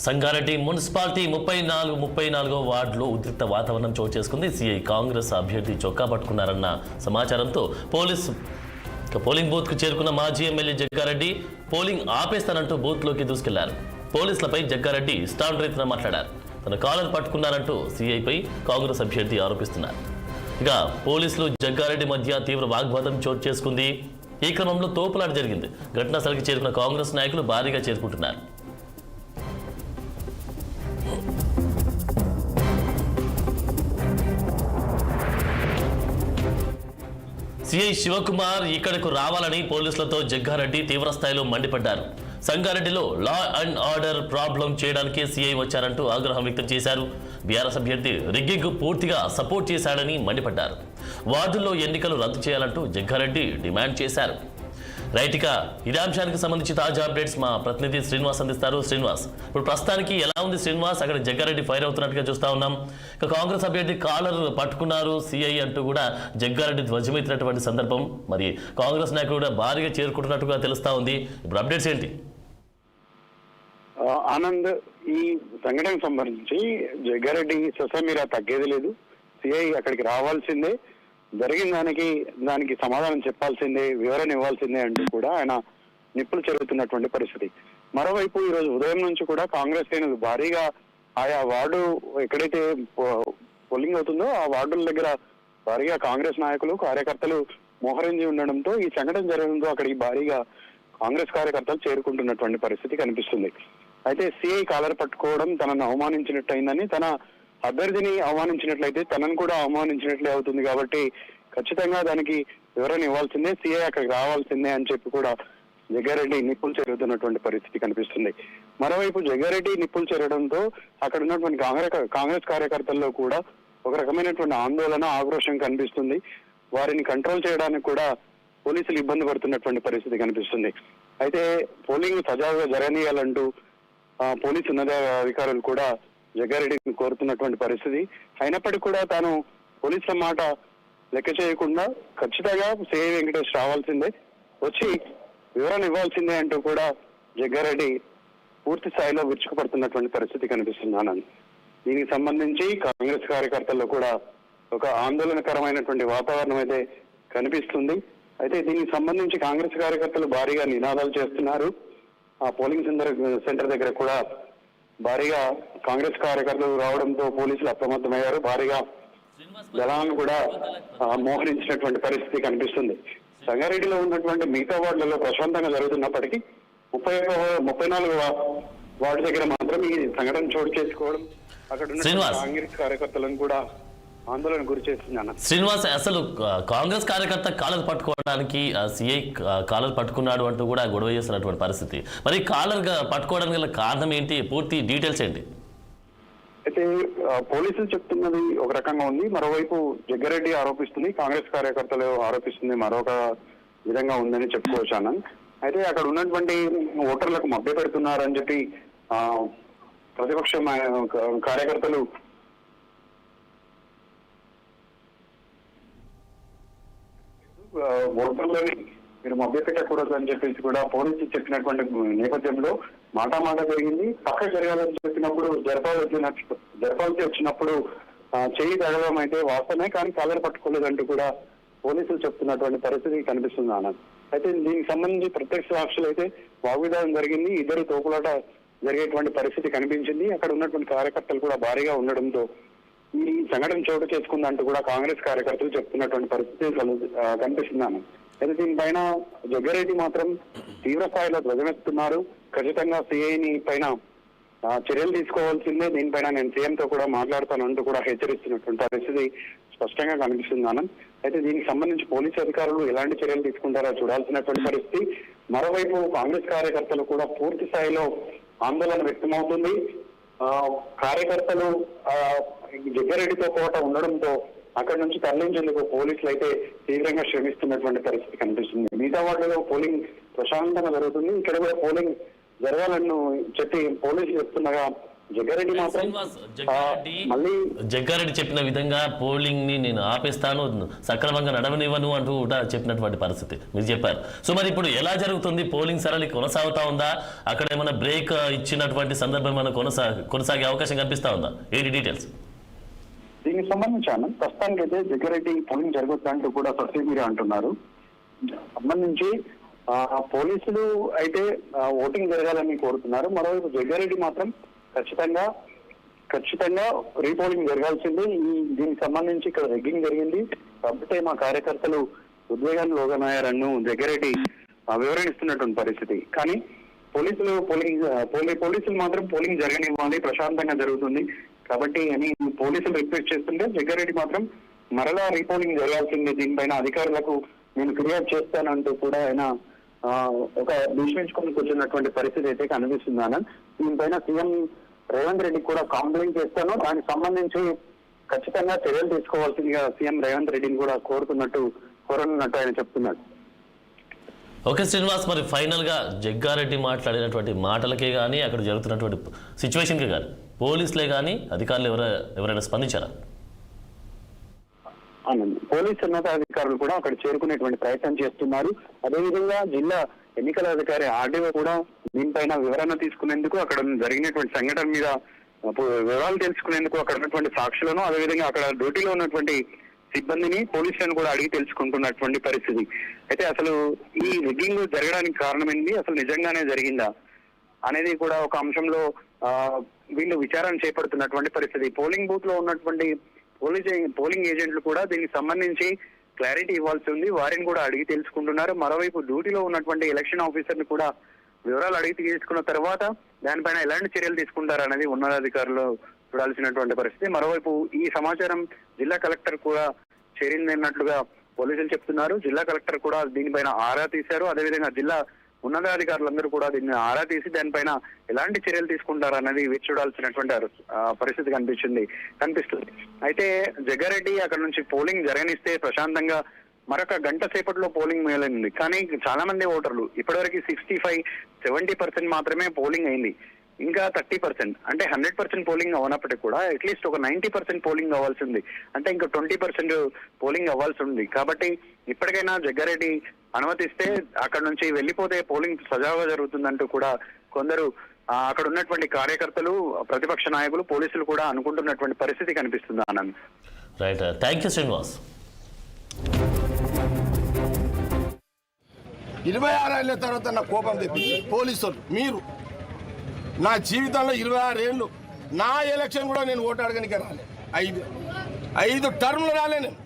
Sangareddy municipality 34వ వార్డులో ఉద్రిక్త వాతావరణం చోటు చేసుకుంది. సిఐ కాంగ్రెస్ అభ్యర్థి చొక్కా పట్టుకున్నారన్న సమాచారంతో పోలింగ్ బూత్కు చేరుకున్న మాజీ ఎమ్మెల్యే జగ్గారెడ్డి పోలింగ్ ఆపేస్తానంటూ బూత్లోకి దూసుకెళ్లారు. పోలీసులపై జగ్గారెడ్డి స్టాండ్ రీతిన మాట్లాడారు. తన కాలర్ పట్టుకున్నారంటూ సిఐపై కాంగ్రెస్ అభ్యర్థి ఆరోపిస్తున్నారు. ఇక పోలీసులు జగ్గారెడ్డి మధ్య తీవ్ర వాగ్వాదం చోటు చేసుకుంది. ఈ క్రమంలో తోపులాట జరిగింది. ఘటనా స్థలికి చేరుకున్న కాంగ్రెస్ నాయకులు భారీగా చేరుకుంటున్నారు. సిఐ శివకుమార్ ఇక్కడకు రావాలని పోలీసులతో జగ్గారెడ్డి తీవ్రస్థాయిలో మండిపడ్డారు. సంగారెడ్డిలో లా అండ్ ఆర్డర్ ప్రాబ్లం చేయడానికి సిఐ వచ్చారంటూ ఆగ్రహం వ్యక్తం చేశారు. బీఆర్ఎస్ అభ్యర్థి రిగ్గింగ్ పూర్తిగా సపోర్ట్ చేశాడని మండిపడ్డారు. వార్డుల్లో ఎన్నికలు రద్దు చేయాలంటూ జగ్గారెడ్డి డిమాండ్ చేశారు. రైట్గా ఇదే అంశానికి సంబంధించి తాజా అప్డేట్స్ మా ప్రతినిధి శ్రీనివాస్ అందిస్తారు. శ్రీనివాస్, ఇప్పుడు ప్రస్తుతానికి ఎలా ఉంది శ్రీనివాస్? అక్కడ జగ్గారెడ్డి ఫైర్ అవుతున్నట్టుగా చూస్తా ఉన్నాం. ఇక కాంగ్రెస్ అభ్యర్థి కాలర్ పట్టుకున్నారు సిఐ అంటూ కూడా జగ్గారెడ్డి ధ్వజమెత్తినటువంటి సందర్భం. మరి కాంగ్రెస్ నాయకులు కూడా భారీగా చేరుకుంటున్నట్టుగా తెలుస్తా ఉంది. ఇప్పుడు అప్డేట్స్ ఏంటి? ఆనంద్, ఈ సంఘటనకు సంబంధించి జగ్గారెడ్డి ససమీరా తగ్గేది లేదు. సిఐ అక్కడికి రావాల్సిందే, జరిగిన దానికి సమాధానం చెప్పాల్సిందే, వివరణ ఇవ్వాల్సిందే అంటూ కూడా ఆయన నిప్పులు చెరుగుతున్నటువంటి పరిస్థితి. మరోవైపు ఈ రోజు ఉదయం నుంచి కూడా కాంగ్రెస్ శ్రేణులు భారీగా ఆయా వార్డు ఎక్కడైతే పోలింగ్ అవుతుందో ఆ వార్డుల దగ్గర భారీగా కాంగ్రెస్ నాయకులు కార్యకర్తలు మోహరించి ఉండడంతో ఈ సంఘటన జరగడంతో అక్కడికి భారీగా కాంగ్రెస్ కార్యకర్తలు చేరుకుంటున్నటువంటి పరిస్థితి కనిపిస్తుంది. అయితే సిఐ కాలర్ పట్టుకోవడం తనను అవమానించినట్టయిందని, తన అభ్యర్థిని అవమానించినట్లయితే తనను కూడా అవమానించినట్లే అవుతుంది కాబట్టి ఖచ్చితంగా దానికి వివరణ ఇవ్వాల్సిందే, సిఐ అక్కడికి రావాల్సిందే అని చెప్పి కూడా జగ్గారెడ్డి నిప్పులు చెరుగుతున్నటువంటి పరిస్థితి కనిపిస్తుంది. మరోవైపు జగ్గారెడ్డి నిప్పులు చెరగడంతో అక్కడ ఉన్నటువంటి కాంగ్రెస్ కార్యకర్తల్లో కూడా ఒక రకమైనటువంటి ఆందోళన, ఆక్రోశం కనిపిస్తుంది. వారిని కంట్రోల్ చేయడానికి కూడా పోలీసులు ఇబ్బంది పడుతున్నటువంటి పరిస్థితి కనిపిస్తుంది. అయితే పోలింగ్ సజావుగా జరగనీయాలంటూ పోలీసు ఉన్నతాధికారులు కూడా జగ్గారెడ్డిని కోరుతున్నటువంటి పరిస్థితి. అయినప్పటికీ కూడా తాను పోలీసుల మాట లెక్క చేయకుండా ఖచ్చితంగా సిఐ వెంకటేష్ రావాల్సిందే, వచ్చి వివరణ ఇవ్వాల్సిందే అంటూ కూడా జగ్గారెడ్డి పూర్తి స్థాయిలో విరుచుకుపడుతున్నటువంటి పరిస్థితి కనిపిస్తుంది ఆనంద్. దీనికి సంబంధించి కాంగ్రెస్ కార్యకర్తల్లో కూడా ఒక ఆందోళనకరమైనటువంటి వాతావరణం అయితే కనిపిస్తుంది. అయితే దీనికి సంబంధించి కాంగ్రెస్ కార్యకర్తలు భారీగా నినాదాలు చేస్తున్నారు. ఆ పోలింగ్ సెంటర్ దగ్గర కూడా భారీగా కాంగ్రెస్ కార్యకర్తలు రావడంతో పోలీసులు అప్రమత్తమయ్యారు. భారీగా దళాలను కూడా మోహరించినటువంటి పరిస్థితి కనిపిస్తుంది. సంగారెడ్డిలో ఉన్నటువంటి మిగతా వార్డులలో ప్రశాంతంగా జరుగుతున్నప్పటికీ 34వ వార్డు దగ్గర మాత్రం ఈ సంఘటన చోటు చేసుకోవడం అక్కడ ఉన్న కాంగ్రెస్ కార్యకర్తలను కూడా ఆందోళన గురి చేస్తున్నాను. శ్రీనివాస్, అసలు కాంగ్రెస్ కార్యకర్త కాలర్ పట్టుకోవడానికి సిఐ కాలర్ పట్టుకున్నాడు అంటూ కూడా గొడవ చేస్తున్నటువంటి పరిస్థితి. మరి కాలర్ పట్టుకోవడానికి గల కారణం ఏంటి? పూర్తి డీటెయిల్స్ ఏంటి? అయితే పోలీసులు చెప్తున్నది ఒక రకంగా ఉంది, మరోవైపు జగ్గారెడ్డి ఆరోపిస్తుంది, కాంగ్రెస్ కార్యకర్తలు ఆరోపిస్తుంది మరొక విధంగా ఉందని చెప్పుకోవచ్చు అన్న. అయితే అక్కడ ఉన్నటువంటి ఓటర్లకు మభ్య పెడుతున్నారని చెప్పి ప్రతిపక్ష కార్యకర్తలు ఓటర్లని మీరు మభ్య పెట్టకూడదు అని చెప్పేసి కూడా పోలీసులు చెప్పినటువంటి నేపథ్యంలో మాట జరిగింది. పక్క జరగాలని చెప్పినప్పుడు జరపాల్సి వచ్చినప్పుడు చేయి తగలడం అయితే వాస్తవమే, కానీ కాలర్ పట్టుకోలేదంటూ కూడా పోలీసులు చెప్తున్నటువంటి పరిస్థితి కనిపిస్తుంది ఆనంద్. అయితే దీనికి సంబంధించి ప్రత్యక్ష సాక్షులు అయితే వాగ్వివాదం జరిగింది, ఇద్దరు తోపులాట జరిగేటువంటి పరిస్థితి కనిపించింది. అక్కడ ఉన్నటువంటి కార్యకర్తలు కూడా భారీగా ఉండడంతో ఈ సంఘటన చోటు చేసుకుందంటూ కూడా కాంగ్రెస్ కార్యకర్తలు చెప్తున్నటువంటి పరిస్థితి కనిపిస్తున్నాను. అయితే దీనిపైన జగ్గారెడ్డి మాత్రం తీవ్ర స్థాయిలో ధ్వజమెత్తున్నారు. ఖచ్చితంగా సిఐని పైన చర్యలు తీసుకోవాల్సిందే, దీనిపైన నేను సీఎంతో కూడా మాట్లాడతానంటూ కూడా హెచ్చరిస్తున్నటువంటి పరిస్థితి స్పష్టంగా కనిపిస్తున్నాను. అయితే దీనికి సంబంధించి పోలీసు అధికారులు ఎలాంటి చర్యలు తీసుకుంటారో చూడాల్సినటువంటి పరిస్థితి. మరోవైపు కాంగ్రెస్ కార్యకర్తలు కూడా పూర్తి స్థాయిలో ఆందోళన వ్యక్తమవుతుంది. కార్యకర్తలు జగ్గారెడ్డితో పాటు ఉండడంతో అక్కడి నుంచి తరలించేందుకు పోలీసులు అయితే తీవ్రంగా శ్రమిస్తున్నటువంటి పరిస్థితి కనిపిస్తుంది. మిగతా వాటిలో పోలింగ్ ప్రశాంతంగా జరుగుతుంది, ఇక్కడ కూడా పోలింగ్ జరగాలని చెప్పి పోలీసులు చెప్తుండగా జగ్గారెడ్డి మాత్రం శ్రీనివాస్, జగ్గారెడ్డి మళ్ళీ జగ్గారెడ్డి చెప్పిన విధంగా పోలింగ్ ని నేను ఆపేస్తాను, సక్రమంగా నడవనివ్వను అంటూ కూడా చెప్పినటువంటి పరిస్థితి మీరు చెప్పారు. సో మరి ఇప్పుడు ఎలా జరుగుతుంది? పోలింగ్ సరళి కొనసాగుతా ఉందా? అక్కడ ఏమైనా బ్రేక్ ఇచ్చినటువంటి సందర్భం ఏమైనా కొనసాగే అవకాశం కనిపిస్తా ఉందా? ఏంటి డీటెయిల్స్? దీనికి సంబంధించి ప్రస్తుతానికి అయితే జగ్గారెడ్డి పోలింగ్ జరగొద్దంటూ కూడా సోషల్ మీడియా అంటున్నారు. సంబంధించి పోలీసులు అయితే ఓటింగ్ జరగాలని కోరుతున్నారు. మరోవైపు జగ్గారెడ్డి మాత్రం ఖచ్చితంగా రీపోలింగ్ జరగాల్సిందే. దీనికి సంబంధించి ఇక్కడ రెగ్గింగ్ జరిగింది కాబట్టి మా కార్యకర్తలు ఉద్వేగాలు లోగనాయారన్ను జగ్గారెడ్డి వివరణిస్తున్నటువంటి పరిస్థితి. కానీ పోలీసులు మాత్రం పోలింగ్ జరగనివ్వాలి, ప్రశాంతంగా జరుగుతుంది కాబట్టి అని పోలీసులు రిక్వెస్ట్ చేస్తుంటే జగ్గారెడ్డి మాత్రం మరలా రీపోలింగ్ జరగాల్సిందే, దీనిపైన అధికారులకు నేను ఫిర్యాదు చేస్తానంటూ కూడా ఆయన ఒక భీష్మించుకొని కూర్చున్నటువంటి పరిస్థితి అయితే కనిపిస్తుంది. ఆనంద్, దీనిపైన సీఎం రేవంత్ రెడ్డి కూడా కంప్లైంట్ చేస్తాను, దానికి సంబంధించి ఖచ్చితంగా చర్యలు తీసుకోవాల్సిందిగా సీఎం రేవంత్ రెడ్డిని కూడా కోరనున్నట్టు ఆయన చెప్తున్నాడు. ఓకే శ్రీనివాస్, మరి ఫైనల్ గా జగ్గారెడ్డి మాట్లాడినటువంటి మాటలకే కానీ అక్కడ జరుగుతున్నటువంటి సిచ్యువేషన్కే కానీ పోలీసులే కానీ అధికారులు ఎవరైనా స్పందించారా? పోలీసు ఉన్నతాధికారులు కూడా అక్కడ చేరుకునేటువంటి ప్రయత్నం చేస్తున్నారు. అదేవిధంగా జిల్లా ఎన్నికల అధికారి ఆర్డీఓ కూడా దీనిపైన వివరణ తీసుకునేందుకు, అక్కడ జరిగినటువంటి సంఘటన మీద వివరాలు తెలుసుకునేందుకు అక్కడ ఉన్నటువంటి సాక్షులను, అదేవిధంగా అక్కడ డ్యూటీలో ఉన్నటువంటి సిబ్బందిని, పోలీసులను కూడా అడిగి తెలుసుకుంటున్నటువంటి పరిస్థితి. అయితే అసలు ఈ రిగ్గింగ్ జరగడానికి కారణమైంది అసలు నిజంగానే జరిగిందా అనేది కూడా ఒక అంశంలో వీళ్ళు విచారణ చేపడుతున్నటువంటి పరిస్థితి. పోలింగ్ బూత్ లో ఉన్నటువంటి పోలింగ్ ఏజెంట్లు కూడా దీనికి సంబంధించి క్లారిటీ ఇవ్వాల్సి ఉంది, వారిని కూడా అడిగి తెలుసుకుంటున్నారు. మరోవైపు డ్యూటీలో ఉన్నటువంటి ఎలక్షన్ ఆఫీసర్ ని కూడా వివరాలు అడిగి తీసుకున్న తర్వాత దానిపైన ఎలాంటి చర్యలు తీసుకుంటారు అనేది ఉన్నతాధికారులు చూడాల్సినటువంటి పరిస్థితి. మరోవైపు ఈ సమాచారం జిల్లా కలెక్టర్ కూడా చేరిందన్నట్లుగా పోలీసులు చెప్తున్నారు. జిల్లా కలెక్టర్ కూడా దీనిపైన ఆరా తీశారు. అదేవిధంగా జిల్లా ఉన్నతాధికారులందరూ కూడా దీన్ని ఆరా తీసి దానిపైన ఎలాంటి చర్యలు తీసుకుంటారు అన్నది వేచి చూడాల్సినటువంటి పరిస్థితి కనిపిస్తుంది. అయితే జగ్గారెడ్డి అక్కడ నుంచి పోలింగ్ జరగనిస్తే ప్రశాంతంగా మరొక గంట సేపట్లో పోలింగ్ మేలైంది. కానీ చాలా మంది ఓటర్లు ఇప్పటివరకు 65-70% మాత్రమే పోలింగ్ అయింది. ఇంకా 30% అంటే 100% పోలింగ్ అవనప్పటికీ కూడా అట్లీస్ట్ ఒక 90% పోలింగ్ అవ్వాల్సి ఉంది. అంటే ఇంకా 20% పోలింగ్ అవ్వాల్సి ఉంది. కాబట్టి ఇప్పటికైనా జగ్గారెడ్డి అనుమతిస్తే అక్కడ నుంచి వెళ్ళిపోతే పోలింగ్ సజావుగా జరుగుతుందంటూ కూడా కొందరు అక్కడ ఉన్నటువంటి కార్యకర్తలు, ప్రతిపక్ష నాయకులు, పోలీసులు కూడా అనుకుంటున్నటువంటి పరిస్థితి కనిపిస్తుంది. Anand, right, thank you Srinivas. 26 ఏళ్ళ తర్వాత నా కోపం తెప్పించి పోలీసులు, మీరు నా జీవితంలో 26 ఏళ్ళు నా ఎలక్షన్ కూడా నేను ఓటు అడగనికే రాలే. 5 టర్మ్లు రాలే. నేను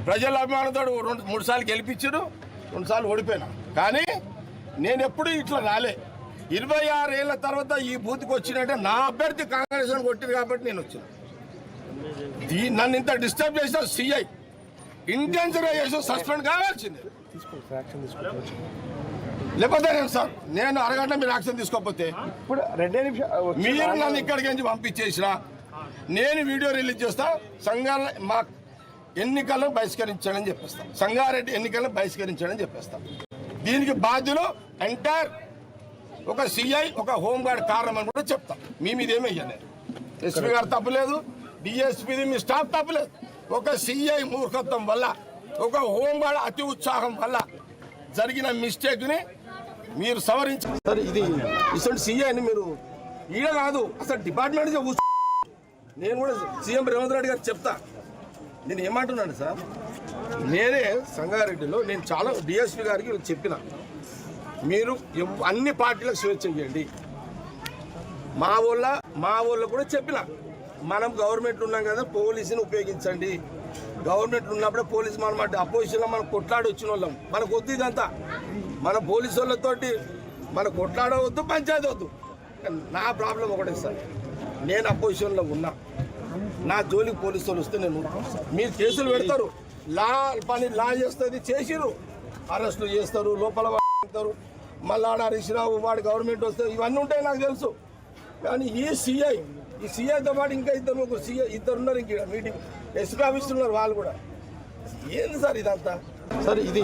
ప్రజల అభిమానంతో 2-3 సార్లు గెలిపించారు, 2 సార్లు ఓడిపోయినా. కానీ నేను ఎప్పుడు ఇట్లా రాలే. 26 ఏళ్ళ తర్వాత ఈ బూత్కి వచ్చినట్టే నా అభ్యర్థి కాంగ్రెస్ అని కొట్టిరు కాబట్టి నేను వచ్చాను. నన్ను ఇంత డిస్టర్బ్ చేసిన సిఐ ఇంటెన్షన్గా చేసి సస్పెండ్ కావాల్సిందే. లేకపోతే నేను అరగంట మీరు యాక్షన్ తీసుకోకపోతే మీరు నన్ను ఇక్కడికి నుంచి పంపించేసిన నేను వీడియో రిలీజ్ చేస్తా. సంఘాల మా ఎన్నికలను బహిష్కరించాడని చెప్పేస్తాను. సంగారెడ్డి ఎన్నికలను బహిష్కరించాడని చెప్పేస్తాను. దీనికి బాధ్యులు ఎంటైర్ ఒక సిఐ, ఒక హోంగార్డ్ కారణం అని కూడా చెప్తాం. మీ మీద ఏమయ్యాను, ఎస్పీ గారు తప్పులేదు, డిఎస్పీది మీ స్టాఫ్ తప్పులేదు. ఒక సిఐ మూర్ఖత్వం వల్ల, ఒక హోంగార్డ్ అతి ఉత్సాహం వల్ల జరిగిన మిస్టేక్ని మీరు సవరించారు. సార్ ఇది ఇటువంటి సిఐని మీరు ఈడ కాదు అసలు డిపార్ట్మెంట్ నేను కూడా సీఎం రేవంత్ రెడ్డి గారు చెప్తా. నేను ఏమంటున్నాను సార్, నేనే సంగారెడ్డిలో నేను చాలా డిఎస్పీ గారికి చెప్పిన, మీరు అన్ని పార్టీలకు స్వేచ్ఛ చేయండి. మా ఊళ్ళో కూడా చెప్పిన, మనం గవర్నమెంట్ ఉన్నాం కదా, పోలీసుని ఉపయోగించండి. గవర్నమెంట్ ఉన్నప్పుడే పోలీసు మనం అపోజిషన్లో మనం కొట్లాడి వచ్చిన వాళ్ళం, మనకు వద్దు ఇదంతా. మన పోలీసు వాళ్ళతోటి మన కొట్లాడవద్దు, పంచాయతీ వద్దు. నా ప్రాబ్లం ఒకటే సార్, నేను అపోజిషన్లో ఉన్నా, నా జోలికి పోలీసు వాళ్ళు వస్తే నేను మీరు కేసులు పెడతారు, లా చేస్తుంది, చేసిరు, అరెస్టులు చేస్తారు, లోపల పెడతారు, మళ్ళీ ఆడ హరీశ్రావు వాడు గవర్నమెంట్ వస్తే ఇవన్నీ ఉంటాయి నాకు తెలుసు. కానీ ఈ సిఐతో పాటు ఇంకా ఇద్దరు ఉన్నారు, ఇంక మీటింగ్ ఎస్పీ ఆఫీసులు ఉన్నారు, వాళ్ళు కూడా ఏంది సార్ ఇదంతా. సార్ ఇది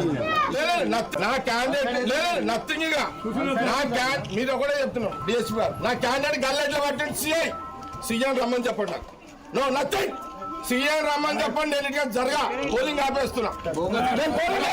నా క్యాండిడేట్ లేదు నథింగ్ గా మీరు ఒకటే చెప్తున్నాం డిఎస్పీ గారు నా క్యాండిడేట్ గల్లెట్లో పట్టండి సీఎం రమ్మని చెప్పండి నాకు నో నథింగ్ సీఎం రమ్మని చెప్పండి నేను జరగా పోలింగ్ ఆపేస్తున్నా నేను పోలింగ్